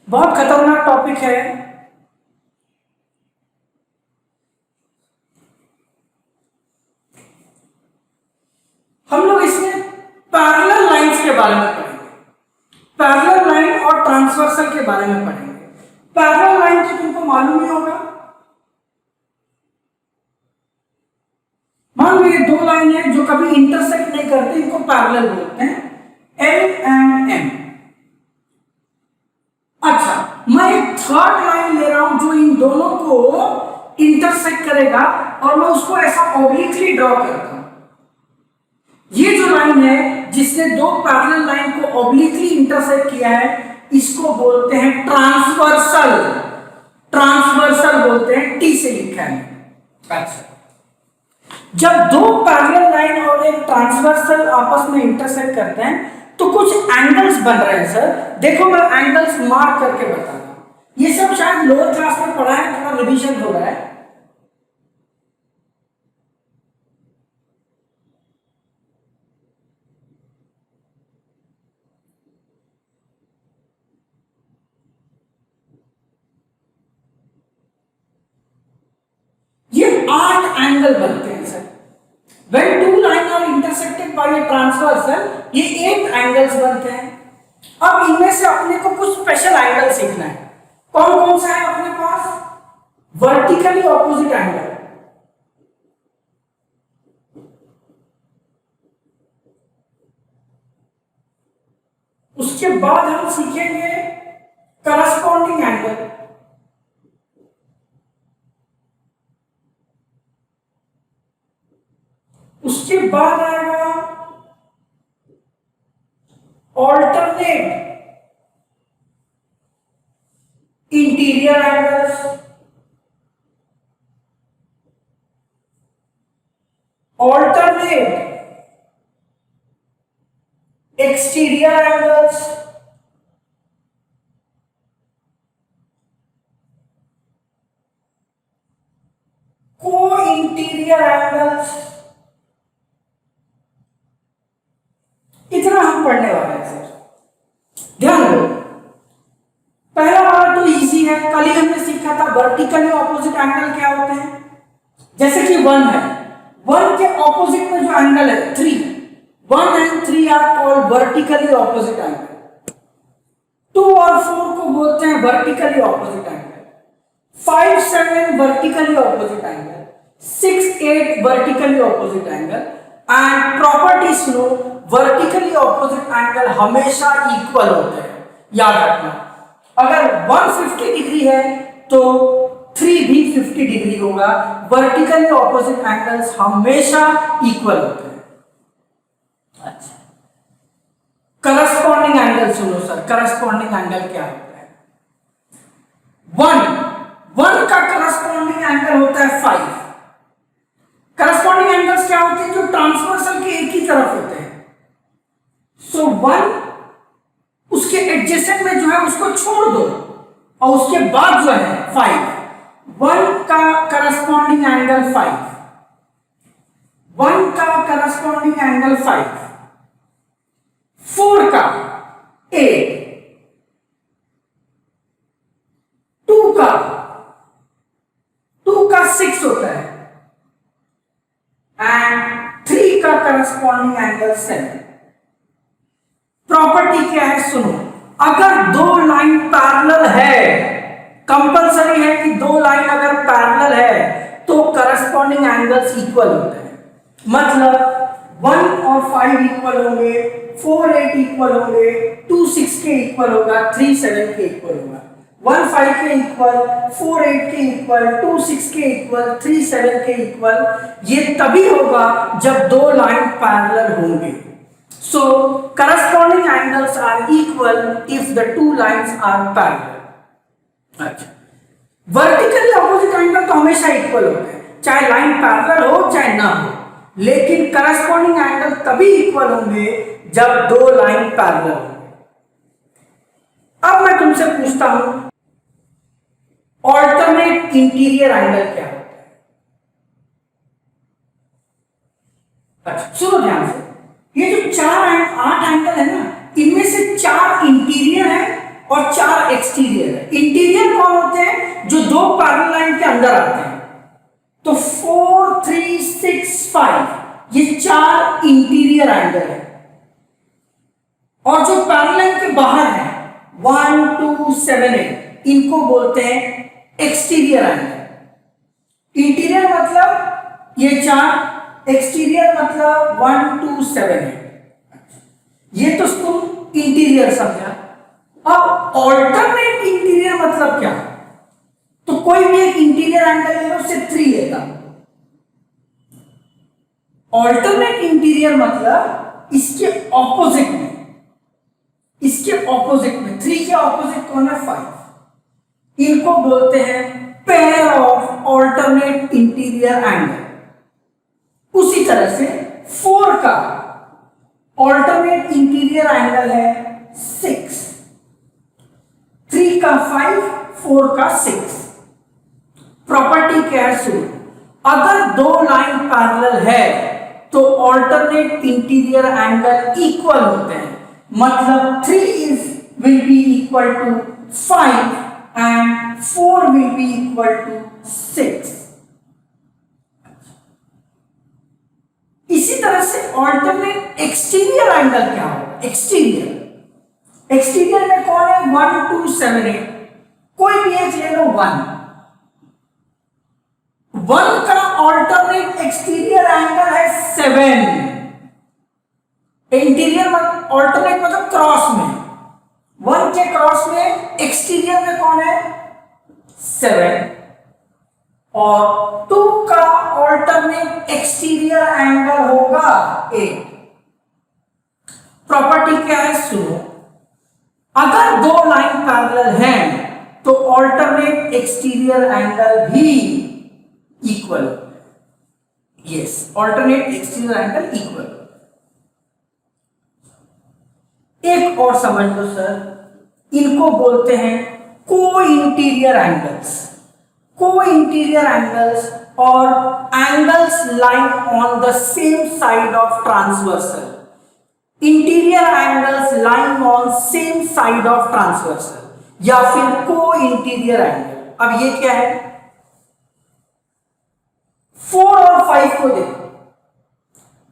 बहुत खतरनाक टॉपिक है। हम लोग इसमें पैरेलल लाइंस के बारे में पढ़ेंगे, पैरेलल लाइन और ट्रांसवर्सल के बारे में पढ़ेंगे। पैरेलल लाइन तो तुमको मालूम ही होगा, मान लो ये दो लाइन है जो कभी इंटरसेक्ट नहीं करती, इनको पैरेलल बोलते हैं, एल एंड एम। अच्छा, मैं एक थर्ड लाइन ले रहा हूं जो इन दोनों को इंटरसेक्ट करेगा और मैं उसको ऐसा ऑब्लिकली ड्रॉ करता हूं। ये जो लाइन है जिसने दो पैरेलल लाइन को ऑब्लिकली इंटरसेक्ट किया है, इसको बोलते हैं ट्रांसवर्सल। ट्रांसवर्सल बोलते हैं, टी से लिखा है। अच्छा, जब दो पैरेलल लाइन और एक ट्रांसवर्सल आपस में इंटरसेक्ट करते हैं तो कुछ एंगल्स बन रहे हैं सर। देखो मैं एंगल्स मार्क करके बताता हूं, ये सब शायद लोअर क्लास में पढ़ा है, थोड़ा रिवीजन हो रहा है। ये 8 एंगल बनते हैं sir. When two lines are intersected by a transversal, ये 8 एंगल्स बनते हैं। अब इनमें से अपने को कुछ स्पेशल एंगल सीखना है। कौन कौन सा है अपने पास? वर्टिकली ऑपोजिट एंगल, उसके बाद हम सीखेंगे करस्पॉन्डिंग एंगल, उसके बाद आएगा alternate interior angles, alternate exterior angles, को इंटीरियर एंगल्स। इतना हम पढ़ने वाले हैं सर। ध्यान दो, पहला वाला तो इजी है, कल ही हमने सीखा था वर्टिकली ऑपोजिट एंगल क्या होते हैं। जैसे कि 1 है, 1 के ऑपोजिट में जो एंगल है 3, 1 and 3 are called vertically opposite angle. 2 और 4 को बोलते हैं vertically opposite angle. 5, 7 vertically opposite angle, 6, 8 vertically opposite angle. And property सुनो, वर्टिकली ऑपोजिट एंगल हमेशा इक्वल होते हैं, याद रखना। अगर 150 डिग्री है तो 3 भी 50 डिग्री होगा। वर्टिकली ऑपोजिट एंगल्स हमेशा इक्वल होते हैं। अच्छा, करस्पॉन्डिंग एंगल सुनो सर, करस्पॉन्डिंग एंगल क्या होता है? 1 का करस्पॉन्डिंग एंगल होता है 5। करस्पॉन्डिंग एंगल्स क्या होते हैं? जो ट्रांसवर्सल के एक ही तरफ होते हैं। सो 1 उसके एडजेसेंट में जो है उसको छोड़ दो और उसके बाद जो है 5। 1 का करस्पॉन्डिंग एंगल 5, 1 का करस्पॉन्डिंग एंगल 5, 4 का 8, 2 का 6 होता है एंड 3 का करस्पॉन्डिंग एंगल 7। प्रॉपर्टी क्या है सुनो, अगर दो लाइन पैरेलल है, कंपलसरी है कि दो लाइन अगर पैरेलल है तो करस्पॉन्डिंग एंगल्स इक्वल होते हैं। मतलब 1 और 5 इक्वल होंगे, 4, 8 इक्वल होंगे, 2, 6 के इक्वल होगा, 3, 7 के इक्वल होगा। 1, 5 के इक्वल, 4, 8 के इक्वल, 2, 6 के इक्वल, 3, 7 के इक्वल। ये तभी होगा जब दो लाइन पैरेलल होंगे। So corresponding angles are equal if the two lines are parallel. अच्छा, वर्टिकली ऑपोजिट एंगल तो हमेशा इक्वल होते हैं, चाहे लाइन पैरेलल हो चाहे ना हो, लेकिन करस्पॉन्डिंग एंगल तभी इक्वल होंगे जब दो लाइन पैरेलल होंगे। अब मैं तुमसे पूछता हूं, ऑल्टरनेट इंटीरियर एंगल क्या होता है? अच्छा सुनो ध्यान से, ये जो 8 एंगल है ना, इनमें से 4 इंटीरियर है और 4 एक्सटीरियर है। इंटीरियर कौन होते हैं? जो दो पैरेलल लाइन के अंदर आते हैं। तो 4, 3, 6, 5 ये 4 इंटीरियर एंगल है। और जो पैरेलल लाइन के बाहर है 1, 2, 7, 8 इनको बोलते हैं एक्सटीरियर एंगल। इंटीरियर मतलब ये 4, एक्सटीरियर मतलब 1, 2, 7, 8। ये तो तुम इंटीरियर समझा। अब ऑल्टरनेट इंटीरियर मतलब क्या? तो कोई भी एक इंटीरियर एंगल ले लो, उससे 3 लेगा। ऑल्टरनेट इंटीरियर मतलब इसके ऑपोजिट में, इसके ऑपोजिट में 3 के ऑपोजिट कौन है? 5। इनको बोलते हैं pair of alternate interior angle. उसी तरह से 4 का ऑल्टरनेट इंटीरियर एंगल है 6, 3 का 5, 4 का 6। प्रॉपर्टी क्या है? सुनो, अगर दो लाइन पैरेलल है तो ऑल्टरनेट इंटीरियर एंगल इक्वल होते हैं। मतलब 3 will be equal to 5 and 4 will be equal to 6। इसी तरह से ऑल्टरनेट एक्सटीरियर एंगल क्या होगा? एक्सटीरियर में कौन है? 1, 2, 7, 8। कोई भी एक ले लो 1 का ऑल्टरनेट एक्सटीरियर एंगल है 7। इंटीरियर में ऑल्टरनेट मतलब क्रॉस में, 1 के क्रॉस में एक्सटीरियर में कौन है? 7। और 2 का ऑल्टरनेट एक्सटीरियर एंगल होगा 8। प्रॉपर्टी क्या है? सुनो, अगर दो लाइन पैरेलल हैं तो ऑल्टरनेट एक्सटीरियर एंगल भी equal. Yes, alternate exterior angle equal. एक और समझ लो सर, इनको बोलते हैं को इंटीरियर एंगल्स। को इंटीरियर एंगल्स और angles line on the same side of transversal. Interior angles line on same side of transversal या फिर को इंटीरियर एंगल। अब ये क्या है? 4 और 5 को देखो,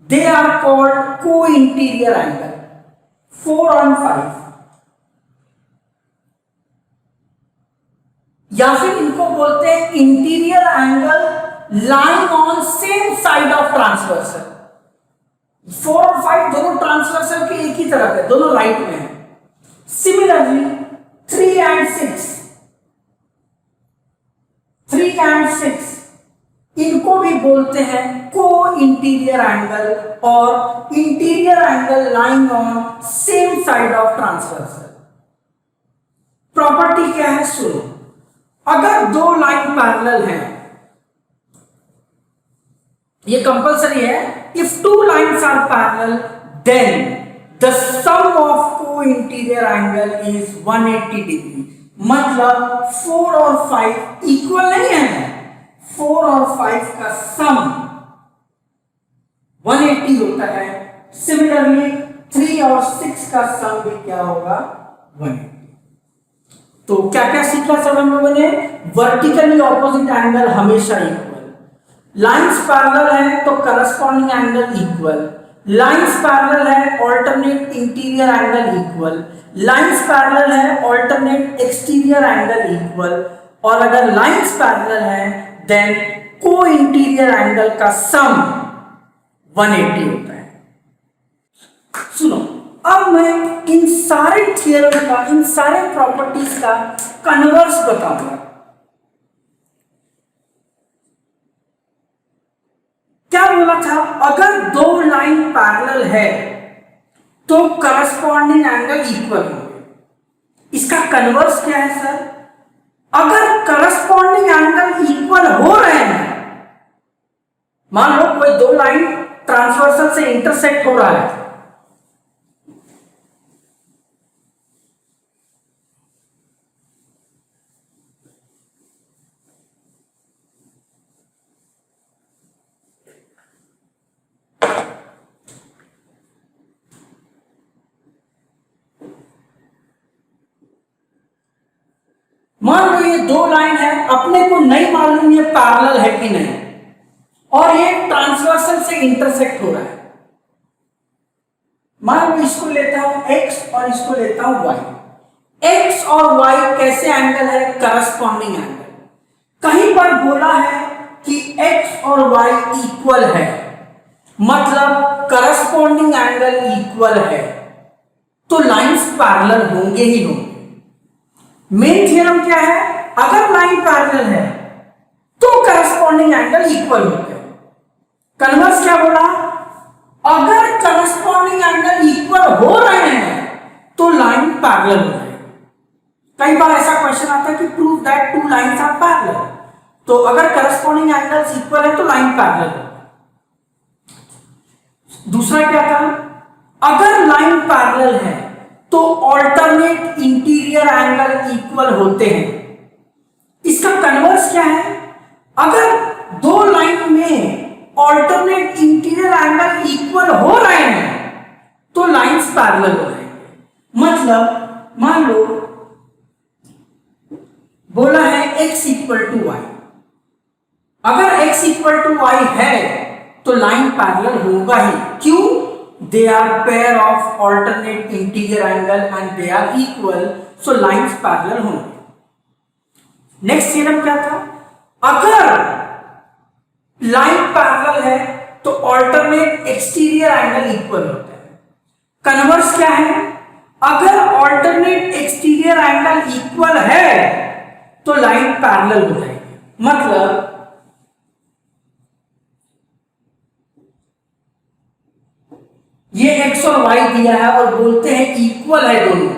दे आर कॉल्ड को इंटीरियर एंगल। 4 और 5, या फिर इनको बोलते हैं interior angle line on same side of transversal. 4 और 5 दोनों ट्रांसवर्सल के एक ही तरफ है, दोनों राइट में है। सिमिलरली 3 एंड 6, 3 एंड 6 इनको भी बोलते हैं को इंटीरियर एंगल और interior angle line on same side of transversal. Property क्या है? सुनो, अगर दो लाइन पैरेलल हैं, ये कंपलसरी है। If 2 lines are parallel then the sum of co-interior angle is 180 degree। मतलब 4 और 5 इक्वल नहीं है, 4 और 5 का सम 180 होता है। सिमिलरली 3 और 6 का सम भी क्या होगा? 180। तो क्या क्या सीखा सब हम लोगों ने? वर्टिकली ऑपोजिट एंगल हमेशा इक्वल, लाइंस पैरेलल है तो corresponding angle equal, lines parallel है alternate interior angle equal, lines parallel है ऑल्टरनेट एक्सटीरियर एंगल इक्वल, और अगर लाइंस पैरेलल है देन को इंटीरियर एंगल का सम 180 होता है। सुनो, अब मैं इन सारे थ्योरम का, इन सारे प्रॉपर्टीज का कन्वर्स बताऊंगा। क्या बोला था? अगर दो लाइन पैरेलल है तो करस्पॉन्डिंग एंगल इक्वल होंगे। इसका कन्वर्स क्या है सर? अगर करस्पॉन्डिंग एंगल इक्वल हो रहे हैं, मान लो कोई दो लाइन ट्रांसवर्सल से इंटरसेक्ट हो रहा है, ये दो लाइन है, अपने को नहीं मालूम ये पैरेलल है कि नहीं, और ये ट्रांसवर्सल से इंटरसेक्ट हो रहा है। मान लो इसको लेता हूं x और इसको लेता हूं y। x और y कैसे एंगल है? Corresponding angle. कहीं पर बोला है कि x और y इक्वल है, मतलब करस्पॉन्डिंग एंगल इक्वल है, तो लाइंस पैरेलल होंगे ही होंगे। मेन थ्योरम क्या है? अगर लाइन पैरेलल है तो करस्पॉन्डिंग एंगल इक्वल होते हैं। कन्वर्स क्या बोला? अगर करस्पॉन्डिंग एंगल इक्वल हो रहे हैं तो लाइन पैरेलल हो जाएगी। कई बार ऐसा क्वेश्चन आता है कि prove that two lines are parallel, तो अगर करस्पॉन्डिंग एंगल्स इक्वल है तो लाइन पैरेलल है। दूसरा क्या था? अगर लाइन पैरेलल है तो ऑल्टरनेट इंटीरियर एंगल इक्वल होते हैं। इसका कन्वर्स क्या है? अगर दो लाइन में ऑल्टरनेट इंटीरियर एंगल इक्वल हो रहे हैं तो लाइंस पैरेलल हो जाएंगे। मतलब मान लो बोला है x इक्वल टू वाई, अगर x इक्वल टू वाई है तो लाइन पैरेलल होगा ही। क्यों? They are pair of alternate interior angle and they are equal, so lines parallel होंगे। नेक्स्ट थ्योरम क्या था? अगर लाइन पैरेलल है तो ऑल्टरनेट एक्सटीरियर एंगल इक्वल होता है। कन्वर्स क्या है? अगर ऑल्टरनेट एक्सटीरियर एंगल इक्वल है तो लाइन पैरेलल हो जाएगी। मतलब ये x और y दिया है और बोलते हैं इक्वल है दोनों,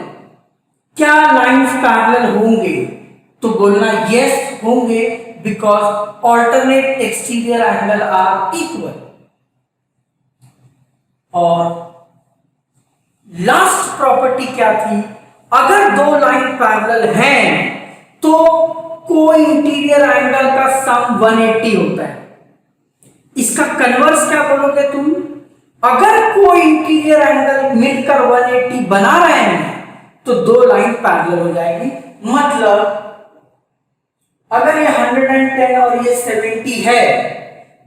क्या लाइंस पैरेलल होंगे? तो बोलना यस होंगे, because alternate exterior angle are equal. और लास्ट प्रॉपर्टी क्या थी? अगर दो लाइन पैरेलल हैं तो कोई इंटीरियर एंगल का सम 180 होता है। इसका कन्वर्स क्या बोलोगे तुम? अगर कोई इंटीरियर एंगल मिलकर 180 बना रहे हैं तो दो लाइन पैरेलल हो जाएगी। मतलब अगर ये 110 और ये 70 है,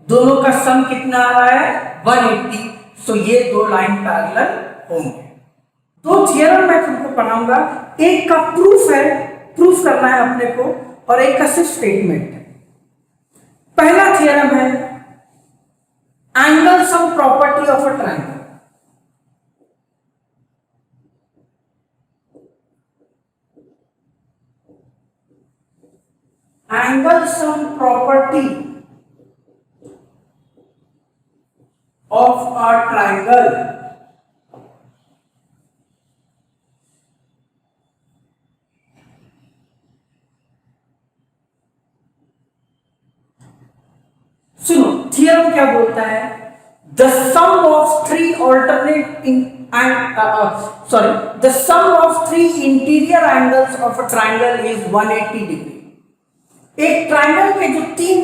दोनों का सम कितना आ रहा है? 180, सो ये दो लाइन पैरेलल होंगे। दो थ्योरम मैं तुमको पढ़ाऊंगा, एक का प्रूफ है, प्रूफ करना है अपने को, और एक का सिर्फ स्टेटमेंट है। पहला थ्योरम है angle sum property of a triangle. Angle sum property of a triangle सुनो, थ्योरम क्या बोलता है? The sum of three alternate the sum of three interior angles of a triangle is 180 degree. एक triangle के जो तीन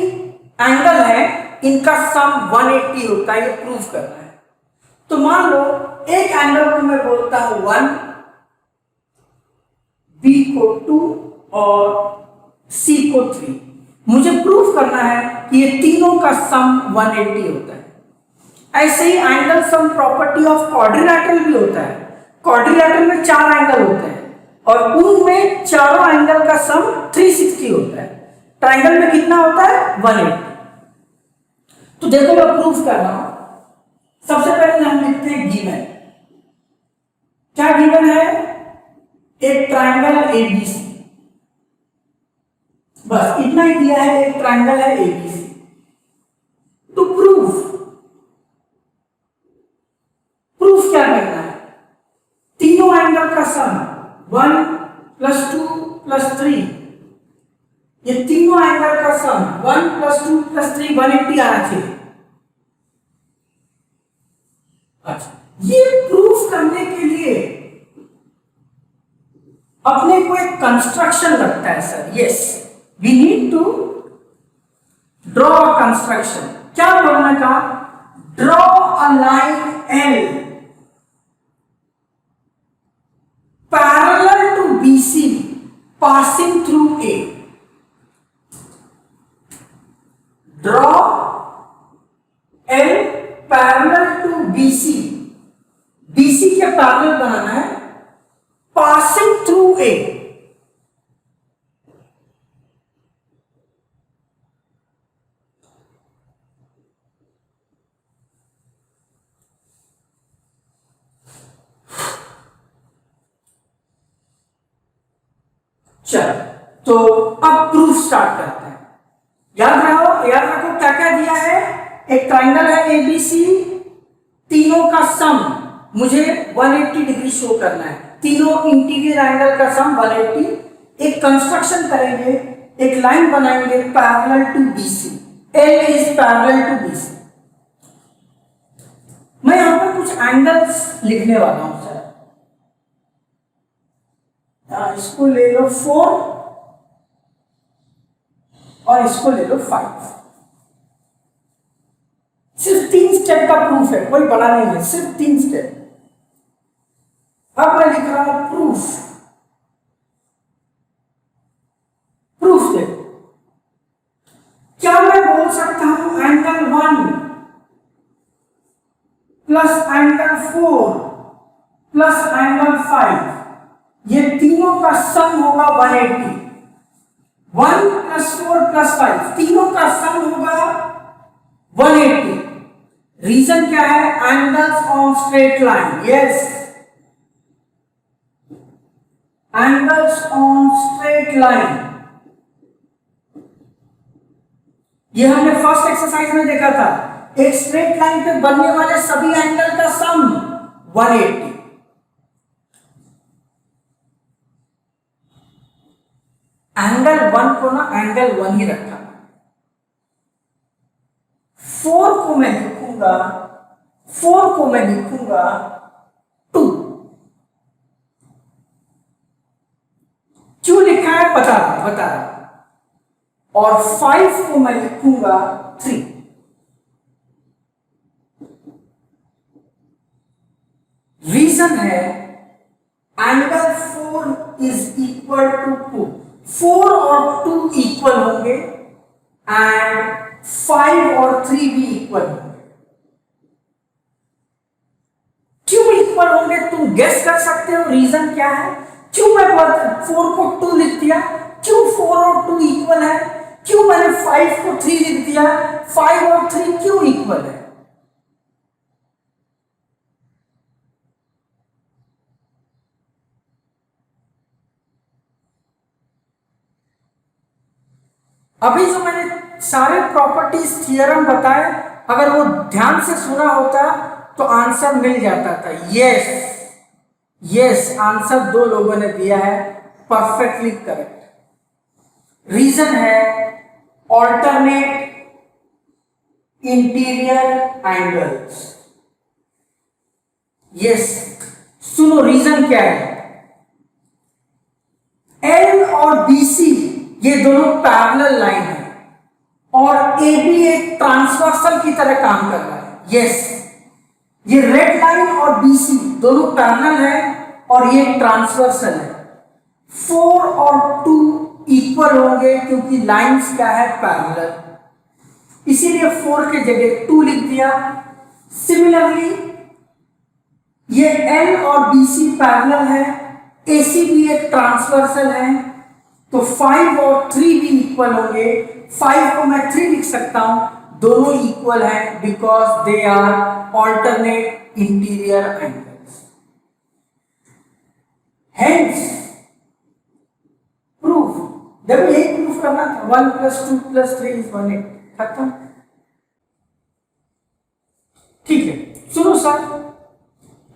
angle है इनका सम 180 होता है, ये प्रूफ करना है। तो मान लो एक एंगल को मैं बोलता हूं 1, बी को 2 और सी को 3। मुझे प्रूफ करना है कि ये तीनों का सम 180 होता है। ऐसे ही angle sum property of quadrilateral भी होता है। क्वाड्रिलैटरल में 4 एंगल होते हैं और उनमें चारों एंगल का सम 360 होता है। ट्रायंगल में कितना होता है? 180। तो देखो मैं प्रूफ कर रहा हूं। सबसे पहले हम लिखते हैं गिवन। क्या गिवन है? एक ट्रायंगल एबीसी, बस इतना ही दिया है, एक ट्रायंगल है एबीसी। तो प्रूफ क्या करना है? तीनों एंगल का सम 1 + 2 + 3, ये तीनों एंगल का सम 1 + 2 + 3 180 आना चाहिए। अच्छा, ये प्रूफ करने के लिए अपने को एक कंस्ट्रक्शन लगता है sir. Yes, we need to draw a construction. क्या बोलना का? Draw a line L parallel to BC passing through A। BC, BC के पैरेलल बनाना है, पासिंग थ्रू A। चलो, तो अब प्रूफ स्टार्ट करते हैं। याद रखो क्या क्या दिया है। एक ट्राइंगल है एबीसी, तीनों का सम मुझे 180 डिग्री शो करना है, तीनों इंटीरियर एंगल का सम 180। एक कंस्ट्रक्शन करेंगे, एक लाइन बनाएंगे parallel to BC, L is parallel to BC. मैं यहां पर कुछ एंगल्स लिखने वाला हूं सर, इसको ले लो 4 और इसको ले लो 5। सिर्फ 3 स्टेप का प्रूफ है, कोई बड़ा नहीं है, सिर्फ 3 स्टेप। अब मैं लिख रहा हूं प्रूफ। प्रूफ देखो, क्या मैं बोल सकता हूं angle 1 plus angle 4 plus angle 5, ये तीनों का सम होगा 180। 1 प्लस 4 प्लस 5, तीनों का सम होगा 180। रीजन क्या है? Angles on straight line. Yes, angles on straight line, ये हमने फर्स्ट एक्सरसाइज में देखा था। एक स्ट्रेट लाइन पे बनने वाले सभी एंगल का सम 180। एंगल 1 को ना एंगल 1 ही रखा, 4 को मैं लिखूंगा 2। क्यों लिखा है बता रहा। और 5 को मैं लिखूंगा 3। रीजन है एंगल 4 इज इक्वल टू 2। 4 और 2 इक्वल होंगे एंड 5 और 3 भी इक्वल होंगे। क्यों इक्वल होंगे तुम गेस कर सकते हो। रीजन क्या है? क्यों मैं 4 को 2 लिख दिया, क्यों 4 और 2 इक्वल है, क्यों मैंने 5 को 3 लिख दिया, 5 और 3 क्यों इक्वल है? अभी जो मैंने सारे प्रॉपर्टीज थ्योरम बताए, अगर वो ध्यान से सुना होता तो आंसर मिल जाता था। यस, आंसर 2 लोगों ने दिया है, परफेक्टली करेक्ट। रीजन है ऑल्टरनेट इंटीरियर एंगल्स। यस, सुनो रीजन क्या है। एल और बीसी ये दोनों पैरेलल लाइन है और एबी एक ट्रांसवर्सल की तरह काम कर रहा है। यस, ये रेड लाइन और बीसी दोनों पैरेलल है और ये ट्रांसवर्सल है। 4 और 2 इक्वल होंगे क्योंकि लाइंस क्या है? पैरेलल, इसीलिए 4 के जगह 2 लिख दिया। सिमिलरली ये एल और बीसी पैरेलल है, एसी भी एक ट्रांसवर्सल है, तो 5 और 3 भी इक्वल होंगे। 5 को मैं 3 लिख सकता हूं, दोनों इक्वल हैं because they are alternate interior angles. Hence proof, देखो यही प्रूफ करना था। 1 + 2 + 3 = 1, खत्म। ठीक है, सुनो सर,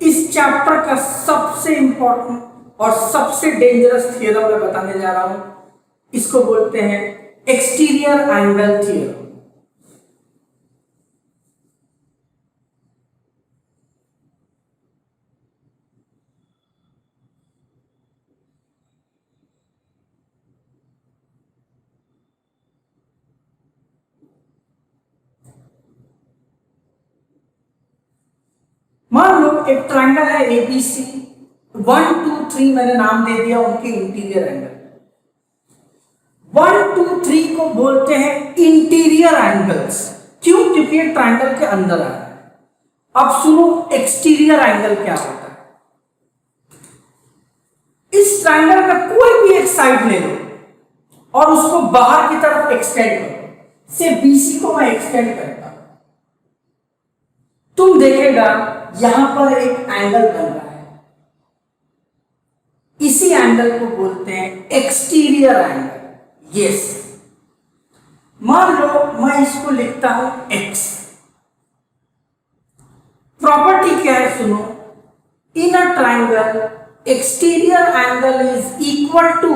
इस चैप्टर का सबसे इंपॉर्टेंट और सबसे डेंजरस थ्योरम मैं बताने जा रहा हूं। इसको बोलते हैं एक्सटीरियर एंगल थ्योरम। मान लो एक ट्रायंगल है एबीसी, 1 2 3 मैंने नाम दे दिया उनके इंटीरियर एंगल। 1 2 3 को बोलते हैं इंटीरियर एंगल्स। क्यों? क्योंकि ये ट्रायंगल के अंदर आ रहा है। अब सुनो एक्सटीरियर एंगल क्या होता है। इस ट्रायंगल का कोई भी एक साइड ले लो और उसको बाहर की तरफ एक्सटेंड करो। से बीसी को मैं एक्सटेंड करता हूं, तुम देखेगा यहां पर एक एंगल बन रहा है। इसी एंगल को बोलते हैं एक्सटीरियर एंगल। यस, मान लो मैं इसको लिखता हूं एक्स। प्रॉपर्टी क्या है सुनो, in a triangle exterior angle is equal to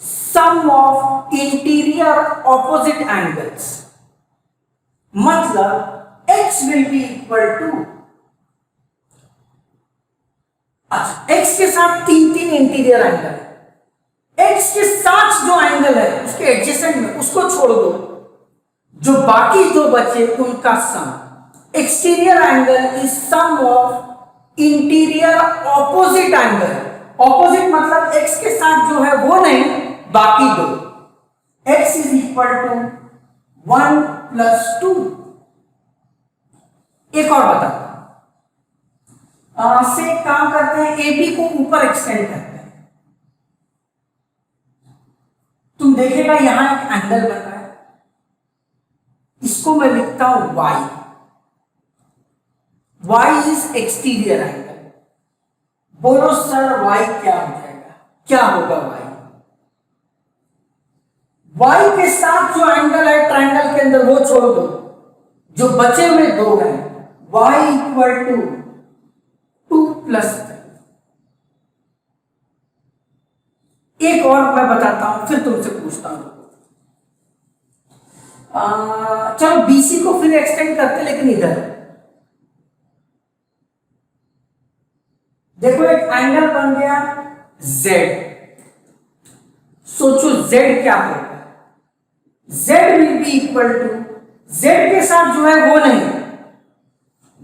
sum of interior opposite angles। मतलब x will be equal to, अच्छा x के साथ तीन तीन इंटीरियर एंगल, x के साथ जो एंगल है उसके एडजेसेंट में उसको छोड़ दो, जो बाकी दो बचे उनका sum. Exterior angle is sum of interior opposite angle. Opposite मतलब x के साथ जो है वो नहीं, बाकी दो। x is equal to 1 plus 2। एक और बता से काम करते हैं, ए बी को ऊपर एक्सटेंड करते हैं। तुम देखेगा यहां एक एंगल बन रहा है, इसको मैं लिखता हूं y। y is exterior angle. बोलो सर y क्या हो जाएगा, क्या होगा y? y के साथ जो एंगल है ट्रायंगल के अंदर वो छोड़ दो, जो बचे हुए दो हैं y इक्वल टू 2 प्लस 3। एक और मैं बताता हूं फिर तुमसे पूछता हूं। चलो BC को फिर एक्सटेंड करते, लेकिन इधर देखो एक एंगल बन गया Z। सोचो Z क्या होगा, Z will be equal to, Z के साथ जो है वो नहीं,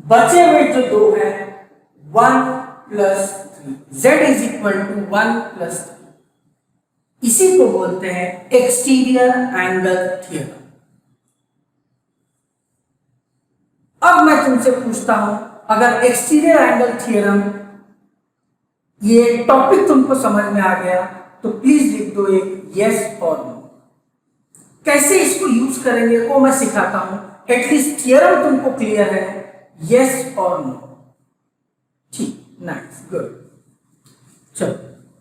बचे हुए जो दो है 1 plus 3। Z is equal to 1 plus 3। इसी को बोलते हैं एक्सटीरियर एंगल थ्योरम। अब मैं तुमसे पूछता हूं, अगर एक्सटीरियर एंगल थ्योरम ये टॉपिक तुमको समझ में आ गया तो प्लीज लिख दो एक यस और नो। कैसे इसको यूज करेंगे वो मैं सिखाता हूं, एटलीस्ट थियरम तुमको क्लियर है, यस और नो। ठीक, नाइस, गुड। चलो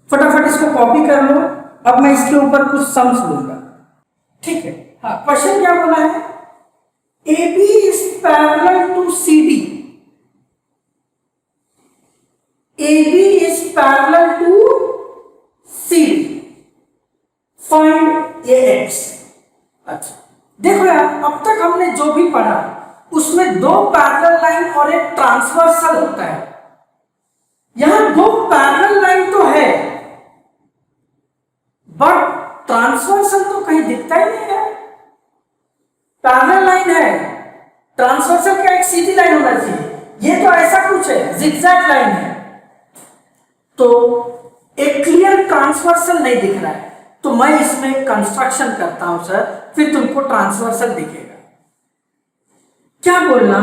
फटाफट इसको कॉपी कर लो। अब मैं इसके ऊपर कुछ सम्स लूंगा, ठीक है। हाँ, क्वेश्चन क्या बोला है, A B is parallel to C D. AB is parallel to CD। Find AX। अच्छा देखो यार, अब तक हमने जो भी पढ़ा उसमें दो पैरेलल लाइन और एक ट्रांसवर्सल होता है। यहां दो पैरेलल लाइन तो है बट ट्रांसवर्सल तो कहीं दिखता ही नहीं है। पैरेलल लाइन है, ट्रांसवर्सल क्या एक सीधी लाइन होना चाहिए, ये तो ऐसा कुछ है, जिगजैग लाइन है, तो एक क्लियर ट्रांसवर्सल नहीं दिख रहा है। तो मैं इसमें कंस्ट्रक्शन करता हूं सर, फिर तुमको ट्रांसवर्सल दिखेगा। क्या बोलना,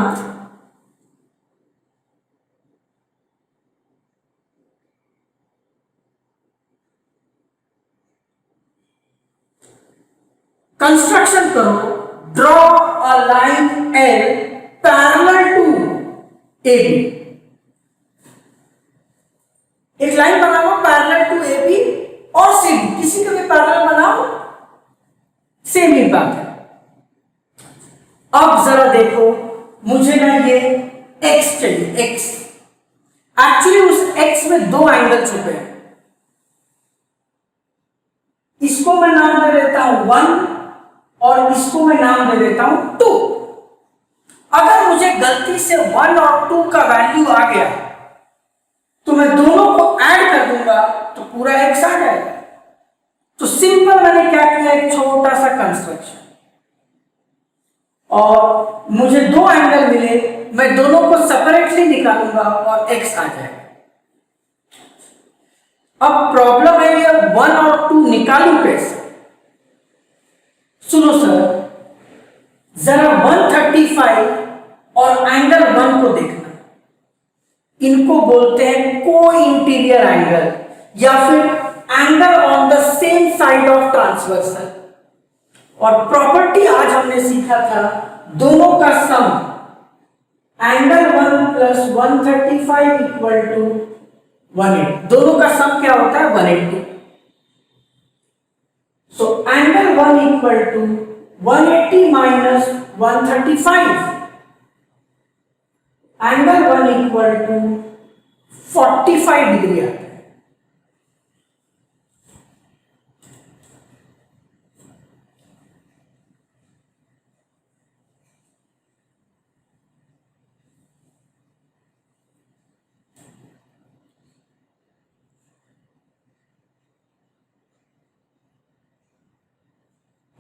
कंस्ट्रक्शन करो, draw a line L parallel to AB। एक लाइन बनाओ पैरेलल टू AB और CD, किसी का भी पैरेलल बनाओ, सेम ही बात है। अब जरा देखो, मुझे ना ये x चाहिए, x। एक्चुअली उस x में दो एंगल छुपे हैं, इसको मैं नाम दे देता हूं 1 और इसको मैं नाम दे देता हूं 2। अगर मुझे गलती से 1 और 2 का वैल्यू आ गया तो मैं दोनों को ऐड कर दूंगा तो पूरा x आ जाएगा। तो सिंपल मैंने क्या किया, एक छोटा सा कंस्ट्रक्शन, और मुझे दो एंगल मिले, मैं दोनों को सेपरेटली निकालूंगा और x आ जाएगा। अब प्रॉब्लम है ये 1 और 2 निकालूं कैसे। सुनो सर, जरा 135 और एंगल 1 को देखना। इनको बोलते हैं को इंटीरियर एंगल या फिर angle on the same side of transversal. और प्रॉपर्टी आज हमने सीखा था दोनों का sum angle 1 plus 135 equal to 180, दोनों का सम क्या होता है 180। So angle 1 equal to 180 minus 135, angle 1 equal to 45 degree आता है।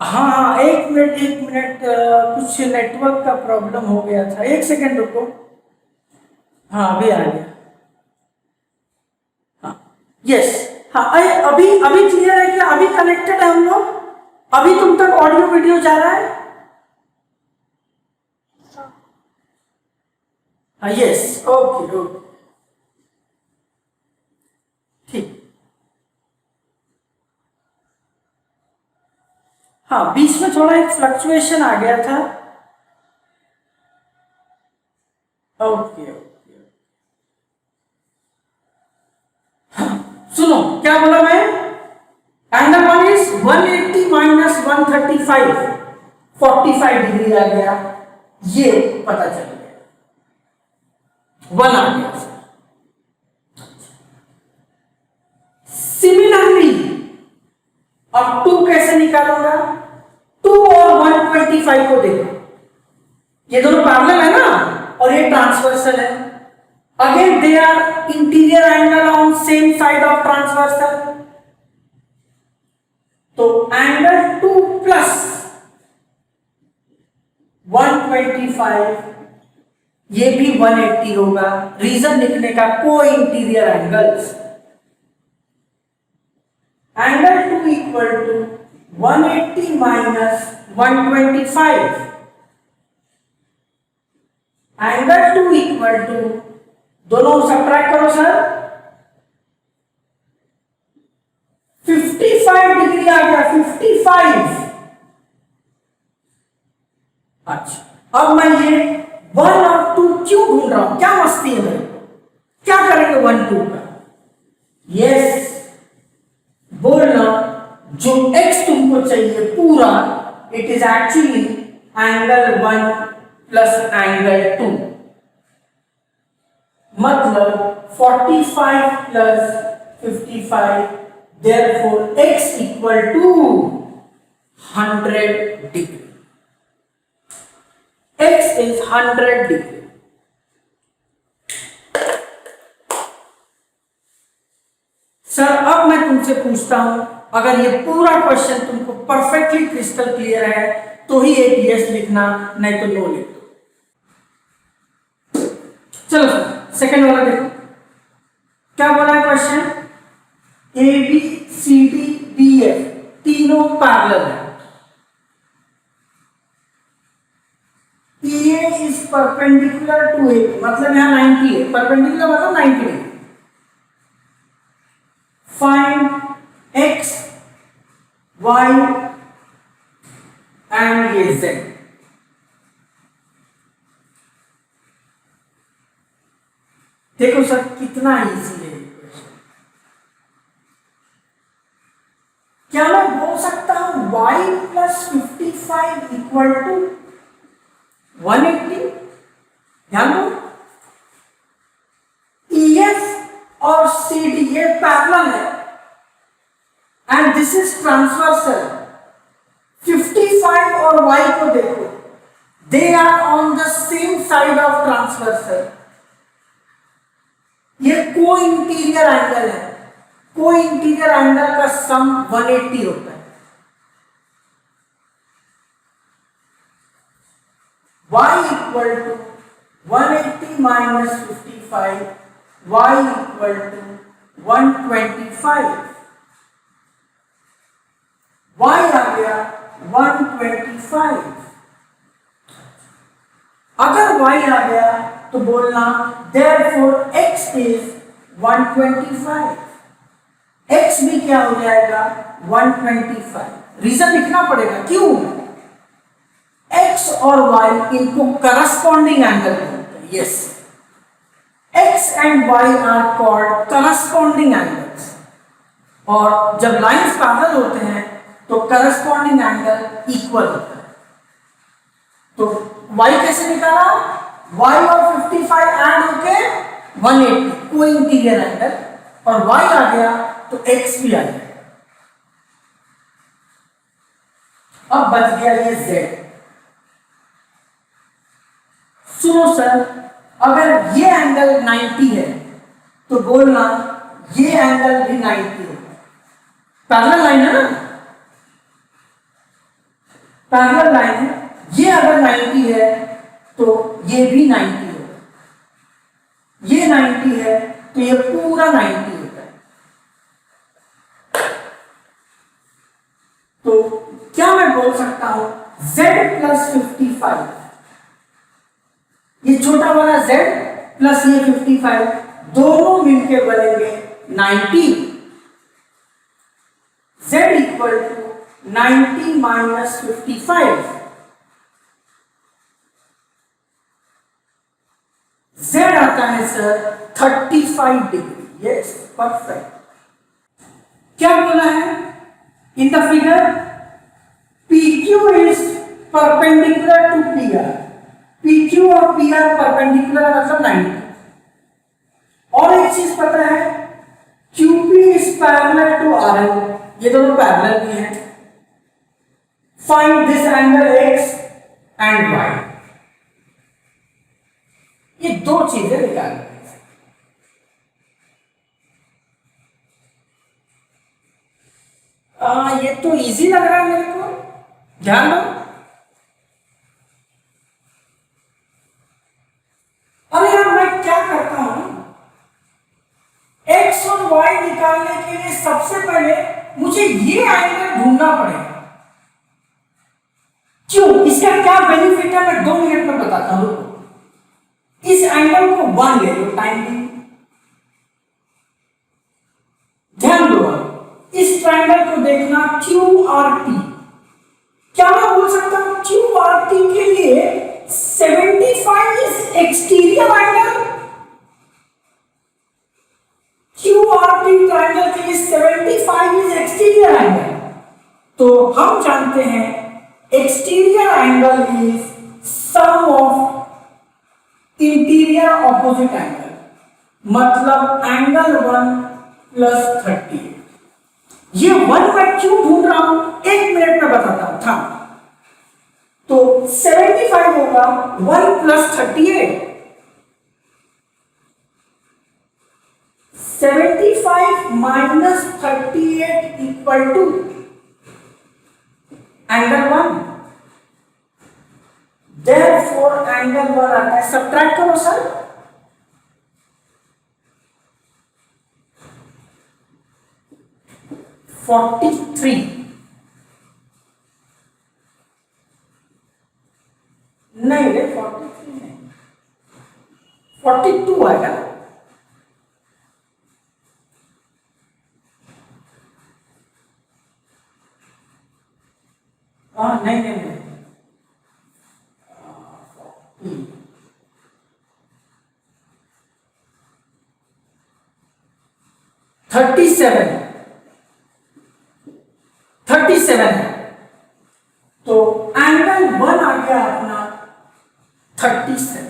हाँ, एक मिनट कुछ नेटवर्क का प्रॉब्लम हो गया था, एक सेकेंड रुको। हाँ अभी आ गया। हाँ यस, हाँ अभी अभी क्लियर है क्या? अभी कनेक्टेड है हम लोग? अभी तुम तक ऑडियो वीडियो जा रहा है? हाँ यस, ओके ओके ठीक। हाँ बीच में थोड़ा एक फ्लक्चुएशन आ गया था। ओके ओके, हाँ सुनो क्या बोला मैं? एंगल 1 इज 180 माइनस 135, 45 डिग्री आ गया, ये पता चल गया, 1 आ गया। सिमिलरली अब 2 कैसे निकालूंगा? 2 और 125 को देखो, ये दोनों पैरेलल है ना और ये ट्रांसवर्सल है। Again they are interior angle on same side of transversal, तो एंगल 2 प्लस 125 ये भी 180 होगा। रीजन लिखने का को interior angles, angle 2 equal to 180 minus 125, angle 2 equal to, दोनों सब्ट्रैक्ट करो सर, 55 डिग्री आ गया, 55। अच्छा अब मैं ये 1 और 2 क्यों ढूंढ रहा हूं? क्या मस्ती है मेरे को? क्या करेंगे 1 2 का? यस, बोलना जो x तुमको चाहिए पूरा, it is actually angle 1 plus angle 2, मतलब 45 plus 55, therefore x equal to 100 degree. x is 100 degree. Sir अब मैं तुमसे पूछता हूं, अगर ये पूरा क्वेश्चन तुमको परफेक्टली क्रिस्टल क्लियर है तो ही एक यस लिखना, नहीं तो नो लिख दो। चलो सर सेकंड वाला देखो क्या बोला है question. A B C D B F तीनों पैरेलल है। A is perpendicular to A, मतलब यहां 90 है, परपेंडिकुलर मतलब 90 है। फाइंड x, y एंड ये z। देखो सर कितना इजी है ये क्वेश्चन। क्या मैं बोल सकता हूं y प्लस 55 इक्वल टू 180? ध्यान दो, EF और CD ये पैरेलल है एंड दिस इज ट्रांसवर्सल। 55 और y को देखो, they are on the same side of transversal. ये को इंटीरियर एंगल है, को इंटीरियर एंगल का सम 180 होता है। y equal to 180 minus 55, y equal to 125, y आ गया 125। अगर y आ गया तो बोलना therefore x इज 125, x भी क्या हो जाएगा 125। रीजन लिखना पड़ेगा, क्यों? x और y इनको करस्पॉन्डिंग एंगल बोलते हैं। Yes, x and y are called corresponding angles. और जब लाइंस पैरेलल होते हैं तो करस्पॉन्डिंग एंगल इक्वल होता है। तो y कैसे निकाला? y और 55 ऐड होके 180 को इंटीरियर एंगल, और y आ गया तो x भी आ गया। अब बच गया ये z। सुनो सर, अगर ये एंगल 90 है तो बोलना ये एंगल भी 90 है। पैरेलल लाइन है ना, पैरेलल लाइन है। ये अगर 90 है तो ये भी 90 है, ये 90 है तो ये पूरा 90 होता है। तो क्या मैं बोल सकता हूं z प्लस 55, ये छोटा वाला z प्लस ये 55 दोनों मिलके बनेंगे 90। z equal to 90 minus 55। z आता है सर 35 डिग्री। Yes, perfect. क्या बोला है in the figure? PQ is perpendicular to PR। PQ और PR परपेंडिकुलर मतलब 90। और एक चीज पता है, QP is parallel to RL, ये दोनों पैरेलल भी हैं। Find this angle X and Y। ये दो चीजें निकालनी है। ये तो इजी लग रहा है मेरे को, ध्यान दो। अरे यार, मैं क्या करता हूं, x और y निकालने के लिए सबसे पहले मुझे ये एंगल ढूंढना पड़ेगा। क्यों? इसका क्या बेनिफिट है मैं 2 मिनट में बताता हूं। इस एंगल को 1 ले लो, टाइम भी। ध्यान दो, इस ट्रायंगल को देखना QRT। क्या मैं बोल सकता हूं QRT के लिए 75 is exterior angle? QRT triangle के लिए 75 इज एक्सटीरियर एंगल। तो हम जानते हैं exterior angle is sum of interior opposite angle, मतलब एंगल 1 प्लस 30। ये 1 मैं क्यों ढूंढ रहा हूं, 1 मिनट में बताता हूं था। तो 75 होगा 1 plus 38। 75 minus 38 equal to angle 1। Therefore angle 1 आता है। सब्ट्रैक्ट करो सर। $43। नहीं रे, 43 नहीं, 42 आएगा। नहीं नहीं नहीं, 37 है। तो एंगल 1 आ गया अपना 37।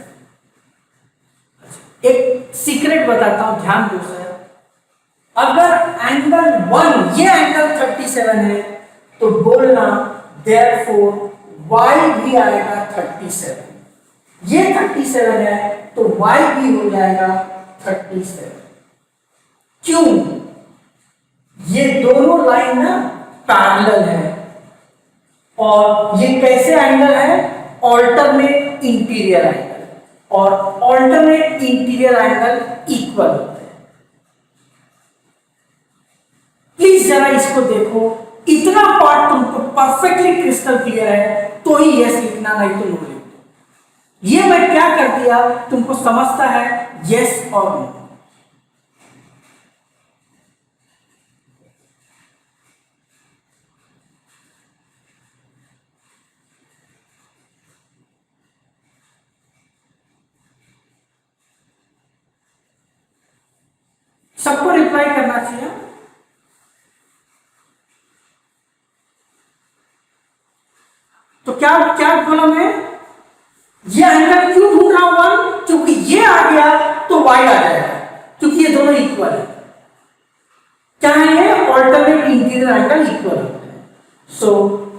एक सीक्रेट बताता हूं, ध्यान दो सर। अगर एंगल 1, ये एंगल 37 है तो बोलना therefore y भी आएगा 37। ये 37 है तो y भी हो जाएगा 37। क्यों? ये दोनों लाइन ना पैरेलल है, और ये कैसे एंगल है? ऑल्टरनेट इंटीरियर एंगल, और ऑल्टरनेट इंटीरियर एंगल इक्वल होते हैं। प्लीज जरा इसको देखो, इतना पार्ट तुमको परफेक्टली क्रिस्टल क्लियर है तो ही यस लिखना, नहीं तो नो लिखना। ये मैं क्या कर दिया तुमको समझता है, यस और नो। सबको रिप्लाई करना चाहिए। तो क्या क्या बोला मैं, ये एंगल क्यों ढूंढ रहा हूं वन, क्योंकि ये आ गया तो वाई आ जाएगा, क्योंकि ये दोनों इक्वल है। क्या है ये, ऑल्टरनेट इंटीरियर एंगल इक्वल होते हैं। सो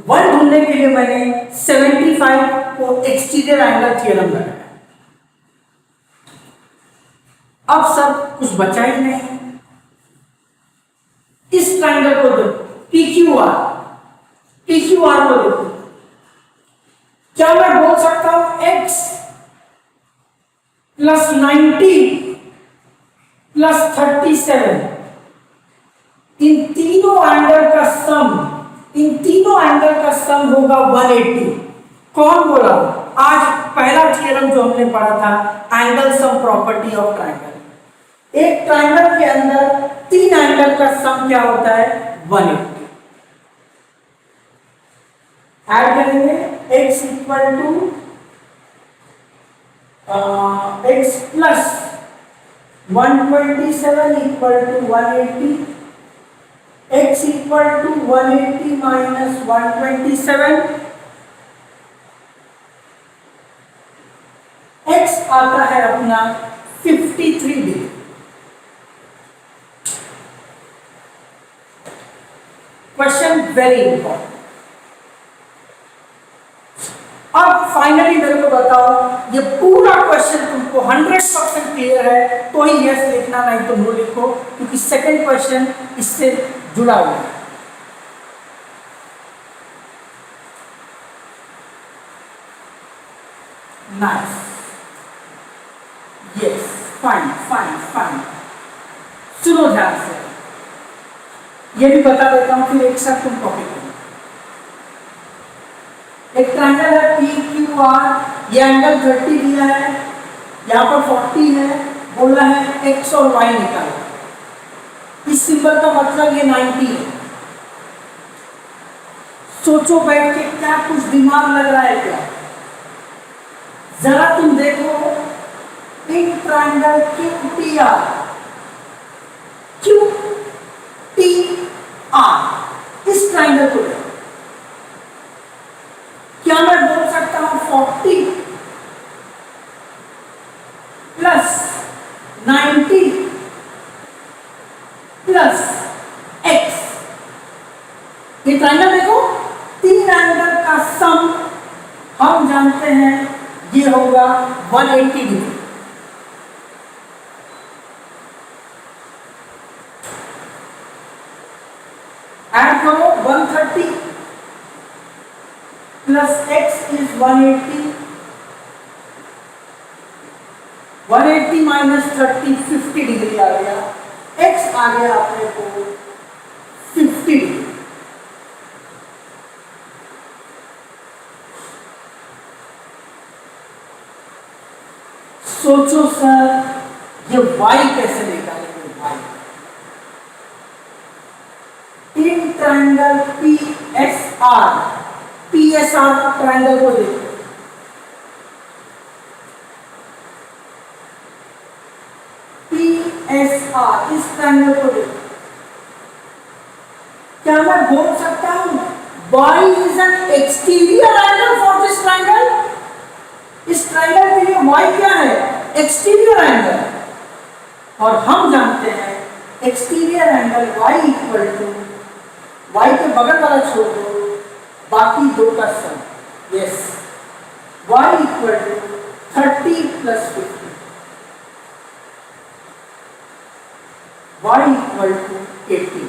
वन ढूंढने के लिए मैंने 75 को एक्सटीरियर एंगल थ्योरम लगाया। अब सब कुछ बचा ही नहीं। इस ट्रायंगल को देखो, PQR, PQR को देखो, क्या मैं बोल सकता हूं x प्लस 90 प्लस 37, इन तीनों एंगल का सम, इन तीनों एंगल का सम होगा 180। कौन बोला, आज पहला थ्योरम जो हमने पढ़ा था, angle sum property of triangle. एक ट्रायंगल के अंदर तीन एंगल का सम क्या होता है, 180। ऐड करेंगे x equal to x plus 127 equal to 180, x equal to 180 minus 127, x आता है अपना 53 डिग्री। Question very important. अब फाइनली मेरे को बताओ, ये पूरा क्वेश्चन तुमको 100% क्लियर है तो ही यस लिखना, नहीं तो नो लिखो, क्योंकि सेकंड क्वेश्चन इससे जुड़ा हुआ है। Nice, yes, fine fine fine. सुनो ध्यान से, ये भी बता देता हूं, फिर एक साथ तुम कॉपी करो। एक ट्रायंगल है PQR, ये एंगल 30 दिया है, यहाँ पर 40 है, बोला है x और y निकालो। इस सिंबल का मतलब ये 90 है। सोचो बैठ के, क्या कुछ दिमाग लग रहा है क्या? जरा तुम देखो, इन ट्रायंगल QTR, इस ट्रायंगल को देखो, क्या मैं बोल सकता हूं 40 प्लस 90 प्लस x, ये ट्रायंगल देखो, तीन एंगल का सम हम जानते हैं ये होगा 180 डिग्री। ऐड करो 130 plus x is 180, 180 minus 30 50 degree आ गया, x आ गया अपने को 50 डिग्री। सोचो सर, ये y कैसे निकालेंगे? y in triangle PSR triangle को देखो, PSR इस ट्रायंगल को देखो, क्या मैं बोल सकता हूं y is an exterior angle for this triangle? इस ट्रायंगल के लिए y क्या है? Exterior angle. और हम जानते हैं exterior angle y equal to, y के बगल वाला छोड़ दो, बाकी दो का sum. Yes, y equal to 30 plus 50, y equal to 80।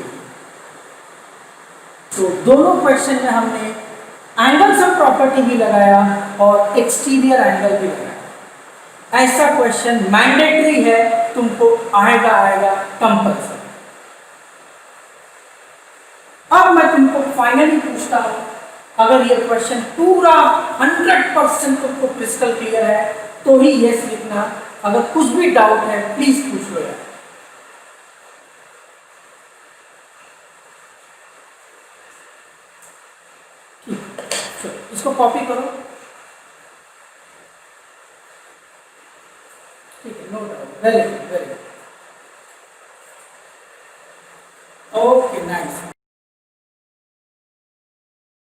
तो दोनों क्वेश्चन में हमने एंगल सम प्रॉपर्टी भी लगाया और एक्सटीरियर एंगल भी लगाया। ऐसा क्वेश्चन मैंडेटरी है, तुमको आएगा कंपल्सरी। अब मैं तुमको फाइनली पूछता हूं, अगर ये क्वेश्चन पूरा 100% तुमको क्रिस्टल क्लियर है तो ही यस लिखना, अगर कुछ भी डाउट है प्लीज पूछ लो यार। इसको कॉपी करो, ठीक है, no doubt, very good, very good.